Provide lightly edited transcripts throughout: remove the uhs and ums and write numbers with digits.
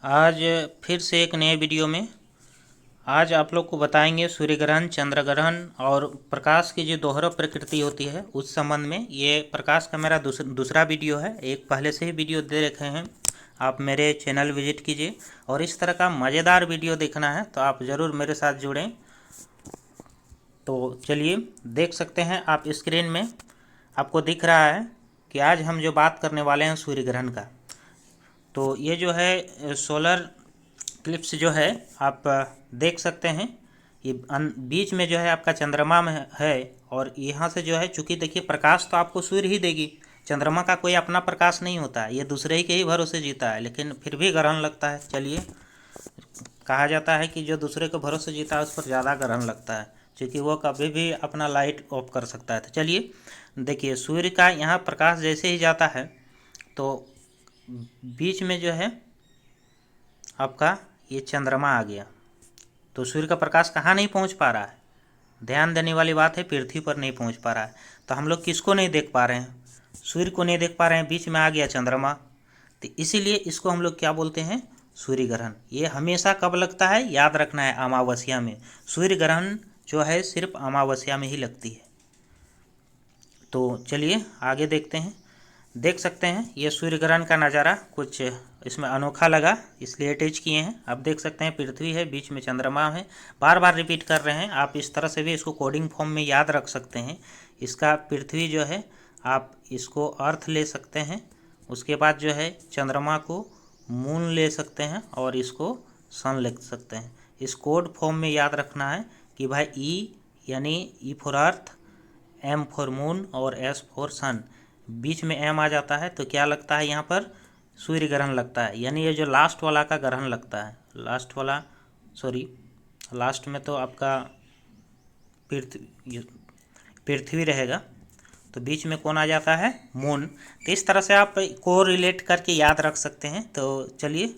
आज फिर से एक नए वीडियो में आज आप लोग को बताएंगे सूर्य ग्रहण, चंद्र ग्रहण और प्रकाश की जो दोहरा प्रकृति होती है उस संबंध में। ये प्रकाश का मेरा दूसरा वीडियो है। एक पहले से ही वीडियो दे रखे हैं, आप मेरे चैनल विजिट कीजिए। और इस तरह का मज़ेदार वीडियो देखना है तो आप ज़रूर मेरे साथ जुड़ें। तो चलिए देख सकते हैं आप स्क्रीन में, आपको दिख रहा है कि आज हम जो बात करने वाले हैं सूर्य ग्रहण का। तो ये जो है सोलर क्लिप्स जो है आप देख सकते हैं। ये बीच में जो है आपका चंद्रमा में है और यहाँ से जो है, चूँकि देखिए प्रकाश तो आपको सूर्य ही देगी, चंद्रमा का कोई अपना प्रकाश नहीं होता है, ये दूसरे ही के ही भरोसे जीता है, लेकिन फिर भी ग्रहण लगता है। चलिए, कहा जाता है कि जो दूसरे के भरोसे जीता है उस पर ज़्यादा ग्रहण लगता है, क्योंकि वो कभी भी अपना लाइट ऑफ कर सकता है। तो चलिए देखिए, सूर्य का यहाँ प्रकाश जैसे ही जाता है तो बीच में जो है आपका ये चंद्रमा आ गया, तो सूर्य का प्रकाश कहाँ नहीं पहुँच पा रहा है। ध्यान देने वाली बात है, पृथ्वी पर नहीं पहुँच पा रहा है। तो हम लोग किसको नहीं देख पा रहे हैं? सूर्य को नहीं देख पा रहे हैं, बीच में आ गया चंद्रमा। तो इसीलिए इसको हम लोग क्या बोलते हैं? सूर्य ग्रहण। ये हमेशा कब लगता है, याद रखना है, अमावस्या में। सूर्य ग्रहण जो है सिर्फ अमावस्या में ही लगती है। तो चलिए आगे देखते हैं। देख सकते हैं ये सूर्य ग्रहण का नज़ारा कुछ इसमें अनोखा लगा, इसलिए अटैच किए हैं। आप देख सकते हैं पृथ्वी है, बीच में चंद्रमा है। बार बार रिपीट कर रहे हैं, आप इस तरह से भी इसको कोडिंग फॉर्म में याद रख सकते हैं। इसका पृथ्वी जो है आप इसको अर्थ ले सकते हैं, उसके बाद जो है चंद्रमा को मून ले सकते हैं और इसको सन लिख सकते हैं। इस कोड फॉर्म में याद रखना है कि भाई ई यानी E for earth, M for moon और एस फॉर सन। बीच में एम आ जाता है तो क्या लगता है यहाँ पर? सूर्य ग्रहण लगता है। यानी ये जो लास्ट वाला का ग्रहण लगता है, लास्ट वाला, सॉरी, लास्ट में तो आपका पृथ्वी रहेगा, तो बीच में कौन आ जाता है? मून। तो इस तरह से आप को रिलेट करके याद रख सकते हैं। तो चलिए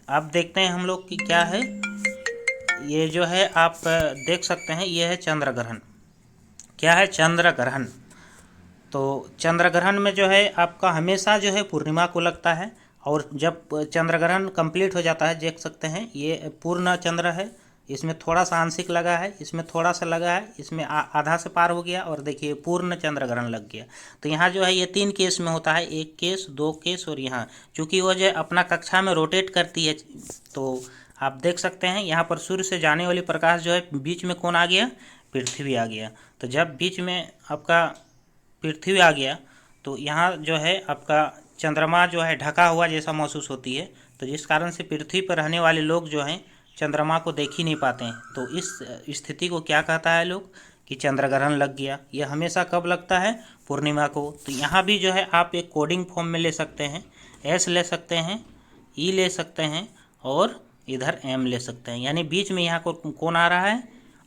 अब देखते हैं हम लोग कि क्या है। ये जो है आप देख सकते हैं, ये है चंद्र ग्रहण। क्या है? चंद्र ग्रहण। तो चंद्र ग्रहण में जो है आपका हमेशा जो है पूर्णिमा को लगता है, और जब चंद्र ग्रहण कंप्लीट हो जाता है, देख सकते हैं ये पूर्ण चंद्र है, इसमें थोड़ा सा आंशिक लगा है, इसमें थोड़ा सा लगा है, इसमें आधा से पार हो गया, और देखिए पूर्ण चंद्र ग्रहण लग गया। तो यहाँ जो है ये 3 केस में होता है, 1 केस, 2 केस और यहाँ, चूँकि वो जो अपना कक्षा में रोटेट करती है, तो आप देख सकते हैं यहाँ पर सूर्य से जाने वाली प्रकाश जो है बीच में कौन आ गया? पृथ्वी आ गया। तो जब बीच में आपका पृथ्वी आ गया तो यहाँ जो है आपका चंद्रमा जो है ढका हुआ जैसा महसूस होती है, तो जिस कारण से पृथ्वी पर रहने वाले लोग जो हैं चंद्रमा को देख ही नहीं पाते हैं। तो इस स्थिति को क्या कहता है लोग? कि चंद्र ग्रहण लग गया। ये हमेशा कब लगता है? पूर्णिमा को। तो यहाँ भी जो है आप एक कोडिंग फॉर्म में ले सकते हैं, एस ले सकते हैं, ई ले सकते हैं और इधर एम ले सकते हैं। यानी बीच में यहाँ को कौन आ रहा है?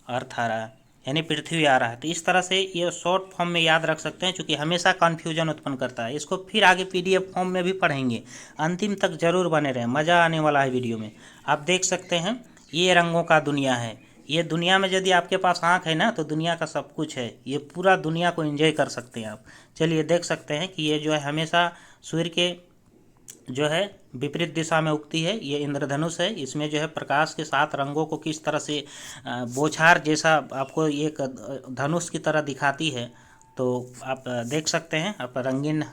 अर्थ आ रहा है, यानी पृथ्वी आ रहा है। तो इस तरह से ये शॉर्ट फॉर्म में याद रख सकते हैं, क्योंकि हमेशा कन्फ्यूजन उत्पन्न करता है। इसको फिर आगे पीडीएफ फॉर्म में भी पढ़ेंगे, अंतिम तक जरूर बने रहें, मज़ा आने वाला है वीडियो में। आप देख सकते हैं ये रंगों का दुनिया है। ये दुनिया में यदि आपके पास आँख है ना, तो दुनिया का सब कुछ है, ये पूरा दुनिया को एंजॉय कर सकते हैं आप। चलिए देख सकते हैं कि ये जो है हमेशा सूर्य के जो है विपरीत दिशा में उगती है। ये इंद्रधनुष है, इसमें जो है प्रकाश के 7 रंगों को किस तरह से बौछार जैसा आपको एक धनुष की तरह दिखाती है। तो आप देख सकते हैं आप रंगीन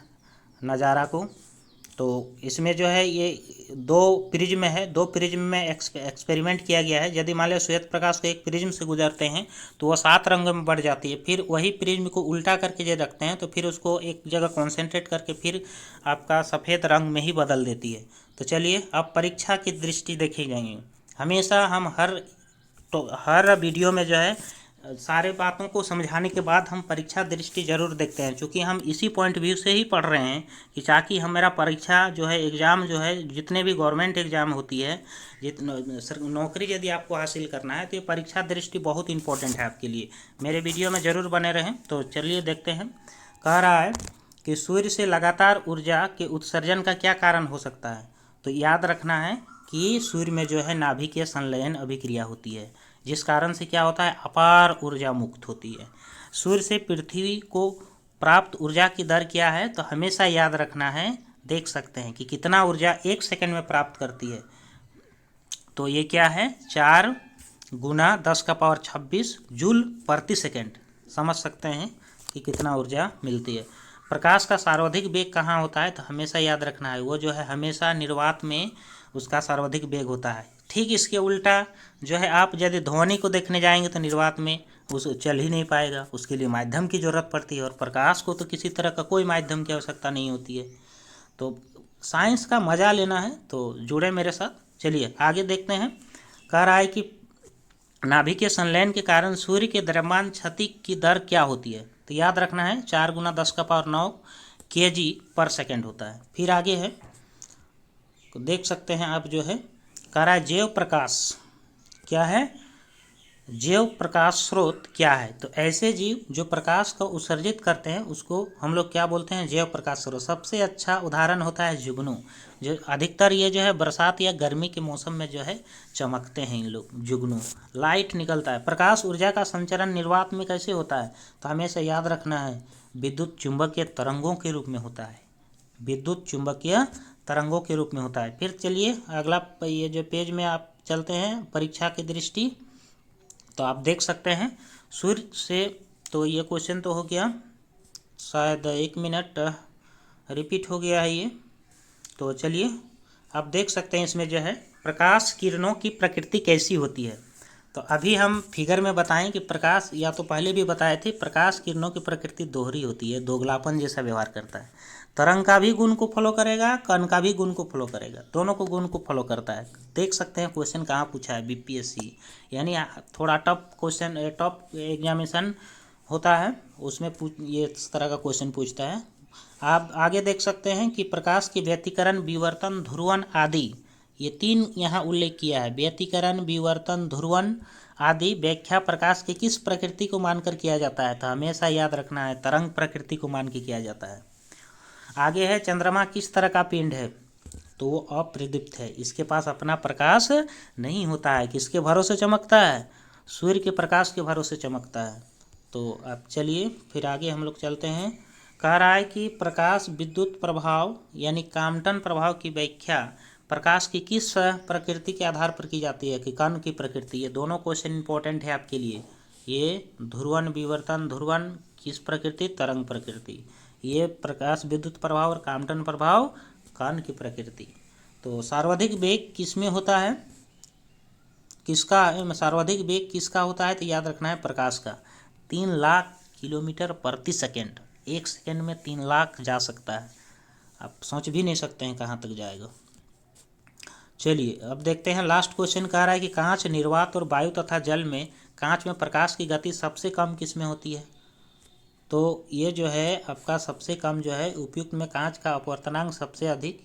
नज़ारा को। तो इसमें जो है ये 2 प्रिज्म है, 2 प्रिज्म में एक्सपेरिमेंट किया गया है। यदि मान लो श्वेत प्रकाश को एक प्रिज्म से गुजरते हैं तो वह 7 रंगों में बढ़ जाती है। फिर वही प्रिज्म को उल्टा करके जो रखते हैं तो फिर उसको एक जगह कॉन्सेंट्रेट करके फिर आपका सफ़ेद रंग में ही बदल देती है। तो चलिए अब परीक्षा की दृष्टि देखी जाएंगे। हमेशा हम हर वीडियो में जो है सारे बातों को समझाने के बाद हम परीक्षा दृष्टि जरूर देखते हैं, क्योंकि हम इसी पॉइंट व्यू से ही पढ़ रहे हैं कि ताकि हम मेरा परीक्षा जो है, एग्ज़ाम जो है, जितने भी गवर्नमेंट एग्ज़ाम होती है, नौकरी यदि आपको हासिल करना है, तो ये परीक्षा दृष्टि बहुत इंपॉर्टेंट है आपके लिए। मेरे वीडियो में ज़रूर बने रहें। तो चलिए देखते हैं। कह रहा है कि सूर्य से लगातार ऊर्जा के उत्सर्जन का क्या कारण हो सकता है? तो याद रखना है कि सूर्य में जो है नाभिकीय संलयन अभिक्रिया होती है, जिस कारण से क्या होता है? अपार ऊर्जा मुक्त होती है। सूर्य से पृथ्वी को प्राप्त ऊर्जा की दर क्या है? तो हमेशा याद रखना है, देख सकते हैं कि कितना ऊर्जा 1 सेकंड में प्राप्त करती है। तो ये क्या है, 4 गुना 10⁻26 जूल प्रति सेकेंड। समझ सकते हैं कि कितना ऊर्जा मिलती है। प्रकाश का सर्वाधिक वेग कहाँ होता है, तो हमेशा याद रखना है वो जो है हमेशा निर्वात में उसका सर्वाधिक वेग होता है। ठीक इसके उल्टा जो है आप यदि ध्वनि को देखने जाएंगे तो निर्वात में उस चल ही नहीं पाएगा, उसके लिए माध्यम की ज़रूरत पड़ती है। और प्रकाश को तो किसी तरह का कोई माध्यम की आवश्यकता नहीं होती है। तो साइंस का मज़ा लेना है तो जुड़े मेरे साथ। चलिए आगे देखते हैं। कह रहा है कि नाभिकीय संलयन के कारण सूर्य के द्रव्यमान क्षति की दर क्या होती है, तो याद रखना है 4 गुना 10⁻9 kg/s होता है। फिर आगे है तो देख सकते हैं आप जो है, कह रहा है जैव प्रकाश क्या है, जैव प्रकाश स्रोत क्या है, तो ऐसे जीव जो प्रकाश को उत्सर्जित करते हैं उसको हम लोग क्या बोलते हैं, जैव प्रकाश स्रोत। सबसे अच्छा उदाहरण होता है जुगनू, जो अधिकतर ये जो है बरसात या गर्मी के मौसम में जो है चमकते हैं इन लोग, जुगनू। लाइट निकलता है। प्रकाश ऊर्जा का संचरण निर्वात में कैसे होता है, तो हमेशा याद रखना है विद्युत चुंबकीय तरंगों के रूप में होता है, विद्युत चुंबकीय तरंगों के रूप में होता है। फिर चलिए अगला ये जो पेज में आप चलते हैं परीक्षा की दृष्टि, तो आप देख सकते हैं सूर्य से, तो ये क्वेश्चन तो हो गया, शायद 1 मिनट रिपीट हो गया है ये। तो चलिए आप देख सकते हैं इसमें जो है प्रकाश किरणों की प्रकृति कैसी होती है। तो अभी हम फिगर में बताएं कि प्रकाश, या तो पहले भी बताए थे, प्रकाश किरणों की प्रकृति दोहरी होती है, दोगलापन जैसा व्यवहार करता है। तरंग का भी गुण को फॉलो करेगा, कण का भी गुण को फॉलो करेगा, दोनों को गुण को फॉलो करता है। देख सकते हैं क्वेश्चन कहाँ पूछा है, बीपीएससी, यानी थोड़ा टफ क्वेश्चन, टफ एग्जामिनेशन होता है उसमें ये इस तरह का क्वेश्चन पूछता है। आप आगे देख सकते हैं कि प्रकाश के व्यतिकरण, विवर्तन, ध्रुवन आदि, ये 3 यहाँ उल्लेख किया है। व्यतिकरण, विवर्तन, ध्रुवन आदि व्याख्या प्रकाश की किस प्रकृति को मानकर किया जाता है, तो हमेशा याद रखना है तरंग प्रकृति को मान के किया जाता है। आगे है चंद्रमा किस तरह का पिंड है, तो वो अप्रदीप्त है, इसके पास अपना प्रकाश नहीं होता है। किसके भरोसे चमकता है, सूर्य के प्रकाश के भरोसे चमकता है। तो अब चलिए फिर आगे हम लोग चलते हैं। कह रहा है कि प्रकाश विद्युत प्रभाव यानी काम्पटन प्रभाव की व्याख्या प्रकाश की किस प्रकृति के आधार पर की जाती है, कि कण की प्रकृति। ये दोनों क्वेश्चन इंपॉर्टेंट है आपके लिए। ये ध्रुवन, विवर्तन, ध्रुवन किस प्रकृति, तरंग प्रकृति। ये प्रकाश विद्युत प्रभाव और काम्पटन प्रभाव कण की प्रकृति। तो सर्वाधिक वेग किसमें होता है, किसका सर्वाधिक वेग किसका होता है, तो याद रखना है प्रकाश का। 3 लाख किलोमीटर प्रति सेकेंड, 1 सेकेंड में 3 लाख जा सकता है। आप सोच भी नहीं सकते हैं कहाँ तक जाएगा। चलिए अब देखते हैं लास्ट क्वेश्चन। कह रहा है कि कांच, निर्वात और वायु तथा जल में कांच में प्रकाश की गति सबसे कम किस में होती है, तो ये जो है आपका सबसे कम जो है उपयुक्त में कांच का अपवर्तनांक सबसे अधिक,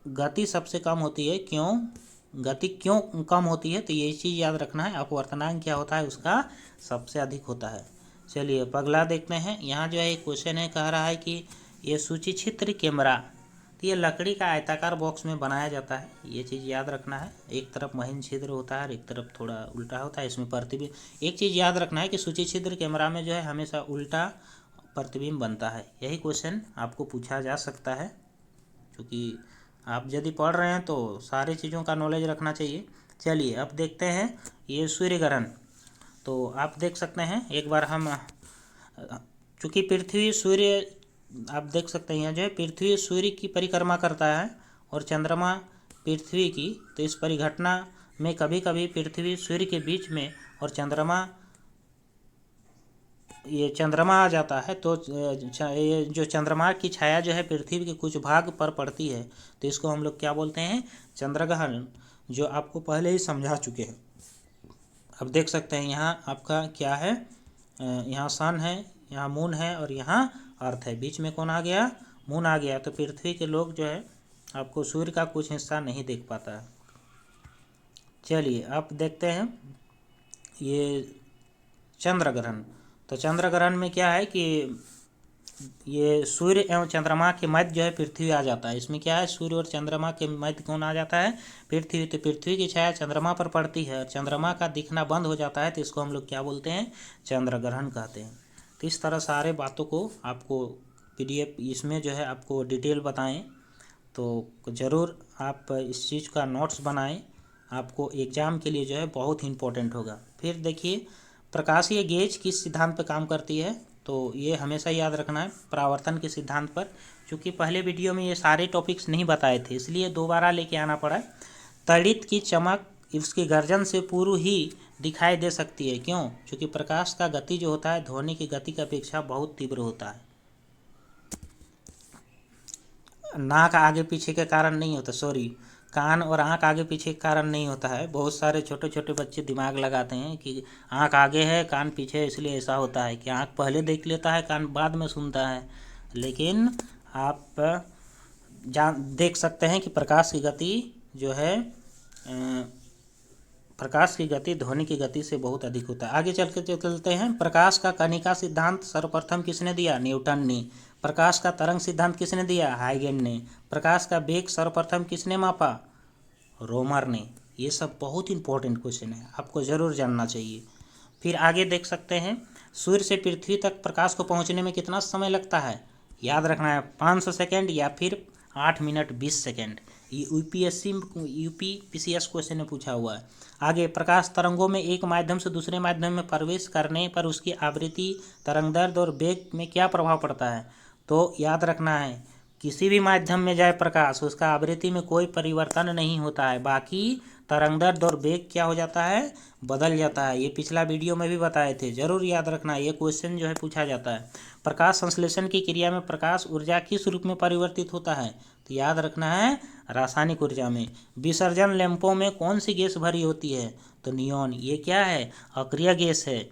गति सबसे कम होती है। क्यों, गति क्यों कम होती है, तो ये चीज़ याद रखना है, अपवर्तनांक क्या होता है उसका सबसे अधिक होता है। चलिए अब अगला देखते हैं। यहाँ जो है एक क्वेश्चन है, कह रहा है कि ये सूची छिद्र कैमरा, तो ये लकड़ी का आयताकार बॉक्स में बनाया जाता है। ये चीज़ याद रखना है, एक तरफ महीन छिद्र होता है और एक तरफ थोड़ा उल्टा होता है, इसमें प्रतिबिंब। एक चीज़ याद रखना है कि सूची छिद्र कैमरा में जो है हमेशा उल्टा प्रतिबिंब बनता है। यही क्वेश्चन आपको पूछा जा सकता है, क्योंकि आप यदि पढ़ रहे हैं तो सारी चीज़ों का नॉलेज रखना चाहिए। चलिए अब देखते हैं ये सूर्य ग्रहण। तो आप देख सकते हैं एक बार हम, चूँकि पृथ्वी सूर्य, आप देख सकते हैं यहाँ जो है पृथ्वी सूर्य की परिक्रमा करता है और चंद्रमा पृथ्वी की, तो इस परिघटना में कभी कभी पृथ्वी सूर्य के बीच में और ये चंद्रमा आ जाता है। तो ये जो चंद्रमा की छाया जो है पृथ्वी के कुछ भाग पर पड़ती है, तो इसको हम लोग क्या बोलते हैं, चंद्रग्रहण, जो आपको पहले ही समझा चुके हैं। अब देख सकते हैं यहाँ आपका क्या है, यहाँ सन है, यहाँ मून है और यहाँ अर्थ है, बीच में कौन आ गया, मून आ गया। तो पृथ्वी के लोग जो है आपको सूर्य का कुछ हिस्सा नहीं देख पाता है। चलिए अब देखते हैं ये चंद्र ग्रहण। तो चंद्र ग्रहण में क्या है कि ये सूर्य एवं चंद्रमा के मध्य जो है पृथ्वी आ जाता है। इसमें क्या है, सूर्य और चंद्रमा के मध्य कौन आ जाता है, पृथ्वी। तो पृथ्वी की छाया चंद्रमा पर पड़ती है और चंद्रमा का दिखना बंद हो जाता है, तो इसको हम लोग क्या बोलते हैं, चंद्र ग्रहण कहते हैं। तो इस तरह सारे बातों को आपको PDF इसमें जो है आपको डिटेल बताएं। तो ज़रूर आप इस चीज़ का नोट्स बनाएं, आपको एग्ज़ाम के लिए जो है बहुत ही इम्पोर्टेंट होगा। फिर देखिए प्रकाशीय गेज किस सिद्धांत पर काम करती है, तो ये हमेशा याद रखना है, परावर्तन के सिद्धांत पर। क्योंकि पहले वीडियो में ये सारे टॉपिक्स नहीं बताए थे, इसलिए दोबारा लेके आना पड़ा। तड़ित की चमक उसकी गर्जन से पूर्व ही दिखाई दे सकती है, क्यों? क्योंकि प्रकाश का गति जो होता है ध्वनि की गति की अपेक्षा बहुत तीव्र होता है। नाक आगे पीछे के कारण नहीं होता, सॉरी, कान और आँख आगे पीछे के कारण नहीं होता है। बहुत सारे छोटे छोटे बच्चे दिमाग लगाते हैं कि आँख आगे है कान पीछे है, इसलिए ऐसा होता है कि आँख पहले देख लेता है कान बाद में सुनता है। लेकिन आप देख सकते हैं कि प्रकाश की गति जो है प्रकाश की गति ध्वनि की गति से बहुत अधिक होता है। आगे चलते हैं। प्रकाश का कणिका सिद्धांत सर्वप्रथम किसने दिया? न्यूटन ने। प्रकाश का तरंग सिद्धांत किसने दिया? हाइगेन ने। प्रकाश का वेग सर्वप्रथम किसने मापा? रोमर ने। ये सब बहुत इंपॉर्टेंट क्वेश्चन है, आपको ज़रूर जानना चाहिए। फिर आगे देख सकते हैं, सूर्य से पृथ्वी तक प्रकाश को पहुंचने में कितना समय लगता है? याद रखना है 500 सेकेंड या फिर 8 मिनट 20 सेकेंड। ये यूपीपीसीएस क्वेश्चन में पूछा हुआ है। आगे, प्रकाश तरंगों में एक माध्यम से दूसरे माध्यम में प्रवेश करने पर उसकी आवृत्ति, तरंगदैर्ध्य और वेग में क्या प्रभाव पड़ता है? तो याद रखना है, किसी भी माध्यम में जाए प्रकाश, उसका आवृत्ति में कोई परिवर्तन नहीं होता है, बाकी तरंगदैर्ध्य और वेग क्या हो जाता है? बदल जाता है। ये पिछला वीडियो में भी बताए थे, जरूर याद रखना, ये क्वेश्चन जो है पूछा जाता है। प्रकाश संश्लेषण की क्रिया में प्रकाश ऊर्जा किस रूप में परिवर्तित होता है? तो याद रखना है, रासायनिक ऊर्जा में। विसर्जन लैंपों में कौन सी गैस भरी होती है? तो नियॉन। ये क्या है? अक्रिय गैस है,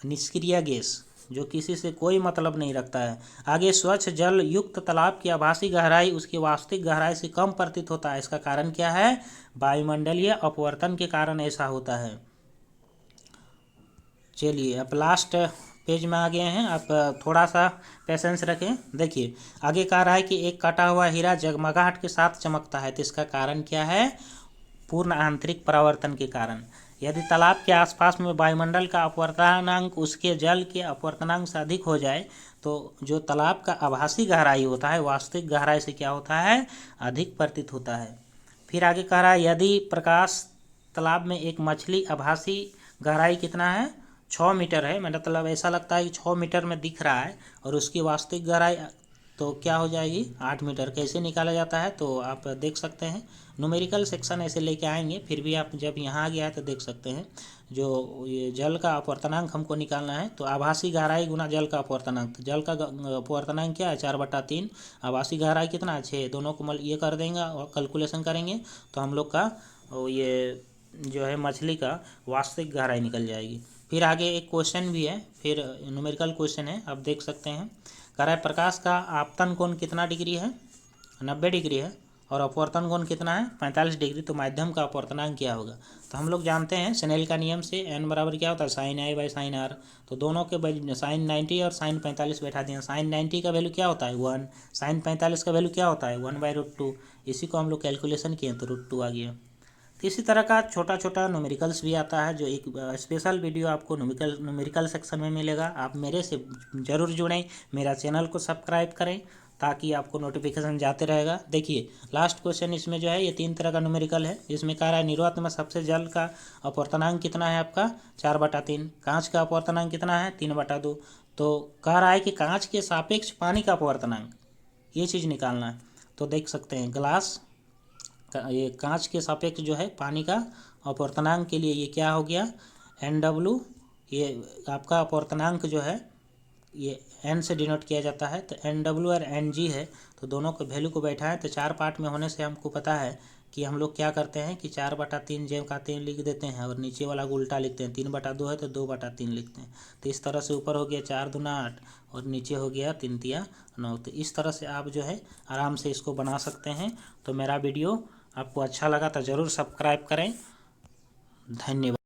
निष्क्रिय गैस, जो किसी से कोई मतलब नहीं रखता है। आगे, स्वच्छ जल युक्त तालाब की आभासी गहराई उसकी वास्तविक गहराई से कम प्रतीत होता है, इसका कारण क्या है? वायुमंडलीय अपवर्तन के कारण ऐसा होता है। चलिए अब लास्ट पेज में आ गए हैं, आप थोड़ा सा पेशेंस रखें। देखिए आगे कह रहा है कि एक कटा हुआ हीरा जगमगाहट के साथ चमकता है, तो इसका कारण क्या है? पूर्ण आंतरिक परावर्तन के कारण। यदि तालाब के आसपास में वायुमंडल का अपवर्तनांक उसके जल के अपवर्तनांक से अधिक हो जाए, तो जो तालाब का आभासी गहराई होता है वास्तविक गहराई से क्या होता है? अधिक प्रतीत होता है। फिर आगे कह रहा है, यदि प्रकाश तालाब में एक मछली आभासी गहराई कितना है? 6 मीटर है, मतलब ऐसा लगता है कि 6 मीटर में दिख रहा है, और उसकी वास्तविक गहराई तो क्या हो जाएगी? 8 मीटर। कैसे निकाला जाता है? तो आप देख सकते हैं, न्यूमेरिकल सेक्शन ऐसे लेके आएंगे, फिर भी आप जब यहाँ आ गया है तो देख सकते हैं। जो ये जल का अपवर्तनांक हमको निकालना है, तो आभासी गहराई गुना जल का अपवर्तनांक, तो जल का अपवर्तनांक क्या है? 4/3। आभासी गहराई कितना है? 6। दोनों को ये कर देंगे और कैलकुलेशन करेंगे तो हम लोग का ये जो है मछली का वास्तविक गहराई निकल जाएगी। फिर आगे एक क्वेश्चन भी है, फिर न्यूमेरिकल क्वेश्चन है, आप देख सकते हैं। कह रहा है प्रकाश का आपतन कोण कितना डिग्री है? 90 डिग्री है। और अपवर्तन कोण कितना है? 45 डिग्री। तो माध्यम का अपवर्तनांक क्या होगा? तो हम लोग जानते हैं स्नेल का नियम से n बराबर क्या होता है? sin i by sin r। तो दोनों के sin 90 और sin 45 बैठा दिए। sin 90 का वैल्यू क्या होता है? 1। sin 45 का वैल्यू क्या होता है? 1/√2। इसी को हम लोग कैलकुलेशन किए तो √2 आ गया। तो इसी तरह का छोटा छोटा न्यूमेरिकल्स भी आता है, जो एक स्पेशल वीडियो आपको न्यूमेरिकल सेक्शन में मिलेगा। आप मेरे से ज़रूर जुड़ें, मेरा चैनल को सब्सक्राइब करें ताकि आपको नोटिफिकेशन जाते रहेगा। देखिए लास्ट क्वेश्चन इसमें जो है, ये 3 तरह का न्यूमेरिकल है। इसमें कह रहा है निर्वात में सबसे जल का अपवर्तनांक कितना है आपका? 4/3। कांच का अपवर्तनांक कितना है? 3/2। तो कह रहा है कि कांच के सापेक्ष पानी का अपवर्तनांक, ये चीज़ निकालना है। तो देख सकते हैं ग्लास, ये कांच के सापेक्ष जो है पानी का अपवर्तनांक के लिए ये क्या हो गया? NW। ये आपका अपवर्तनांक जो है ये n से डिनोट किया जाता है, तो NW और NG है, तो दोनों को वैल्यू को बैठाएं तो 4 पार्ट में होने से हमको पता है कि हम लोग क्या करते हैं कि 4/3 जेम का 3 लिख देते हैं, और नीचे वाला को उल्टा लिखते हैं। 3/2 है तो 2/3 लिखते हैं। तो इस तरह से ऊपर हो गया 4 दूना 8 और नीचे हो गया 3 तिया 9। तो इस तरह से आप जो है आराम से इसको बना सकते हैं। तो मेरा वीडियो आपको अच्छा लगा तो ज़रूर सब्सक्राइब करें। धन्यवाद।